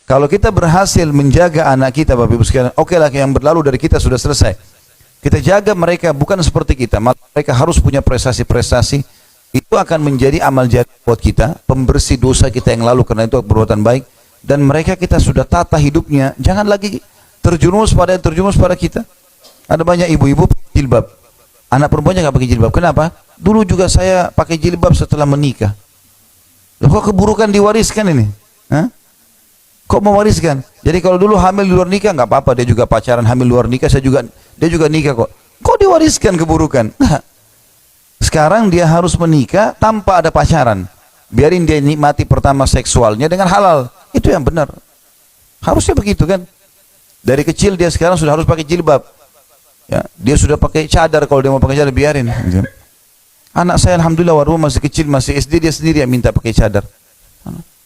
Kalau kita berhasil menjaga anak kita, Bapak Ibu sekalian, oke lah, yang berlalu dari kita sudah selesai. Kita jaga mereka bukan seperti kita, mereka harus punya prestasi-prestasi. Itu akan menjadi amal jariah buat kita, pembersih dosa kita yang lalu karena itu perbuatan baik. Dan mereka kita sudah tata hidupnya, jangan lagi terjerumus pada kita. Ada banyak ibu-ibu jilbab, anak perempuannya nggak pakai jilbab. Kenapa? Dulu juga saya pakai jilbab setelah menikah. Loh, kok keburukan diwariskan ini? Hah? Kok mewariskan? Jadi kalau dulu hamil di luar nikah nggak apa-apa, dia juga pacaran hamil luar nikah, dia juga nikah kok. Kok diwariskan keburukan? Nah, sekarang dia harus menikah tanpa ada pacaran. Biarin dia nikmati pertama seksualnya dengan halal. Itu yang benar. Harusnya begitu kan? Dari kecil dia sekarang sudah harus pakai jilbab. Ya, dia sudah pakai cadar, kalau dia mau pakai cadar biarin. Anak saya alhamdulillah waduh masih kecil, masih SD, dia sendiri yang minta pakai cadar.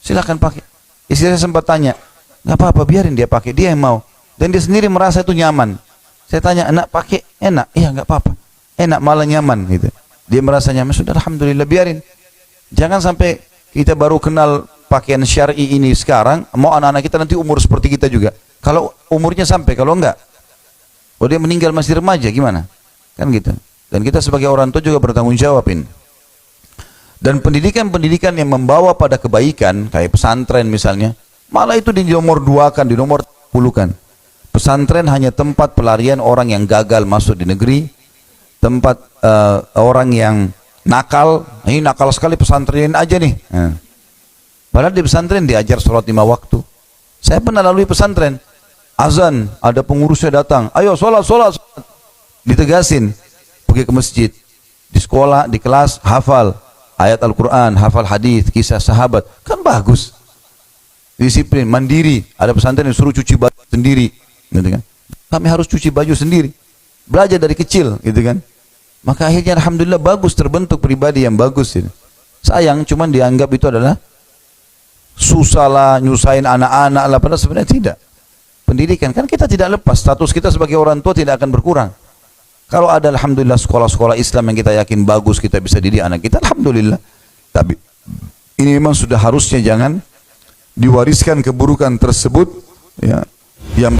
Silakan pakai. Istri saya sempat tanya, nggak apa-apa, biarin dia pakai, dia yang mau. Dan dia sendiri merasa itu nyaman. Saya tanya, enak pakai? Enak? Iya, nggak apa-apa. Enak, malah nyaman gitu. Dia merasa nyaman, sudah alhamdulillah, biarin. Jangan sampai kita baru kenal pakaian syar'i ini sekarang, mau anak-anak kita nanti umur seperti kita juga. Kalau umurnya sampai, kalau enggak, kalau dia meninggal masih remaja gimana? Kan gitu. Dan kita sebagai orang tua juga bertanggung jawabin. Dan pendidikan-pendidikan yang membawa pada kebaikan, kayak pesantren misalnya, malah itu di nomor 2-kan, di nomor 10-kan. Pesantren hanya tempat pelarian orang yang gagal masuk di negeri, tempat orang yang nakal. Ini nakal sekali, pesantren aja nih. Padahal di pesantren diajar sholat 5 waktu. Saya pernah lalui pesantren, azan, ada pengurusnya datang, ayo sholat. Ditegasin, pergi ke masjid. Di sekolah, di kelas, hafal ayat Al-Quran, hafal hadis, kisah sahabat, kan bagus. Disiplin, mandiri. Ada pesantren yang suruh cuci baju sendiri, gitu kan? Kami harus cuci baju sendiri. Belajar dari kecil, gitu kan? Maka akhirnya alhamdulillah bagus, terbentuk pribadi yang bagus. Gitu. Sayang, cuman dianggap itu adalah susah lah, nyusahin anak-anak lah, padahal sebenarnya tidak. Pendidikan kan kita tidak lepas, status kita sebagai orang tua tidak akan berkurang. Kalau ada alhamdulillah sekolah-sekolah Islam yang kita yakin bagus, kita bisa didik anak kita, alhamdulillah. Tapi ini memang sudah harusnya jangan diwariskan keburukan tersebut, ya, yang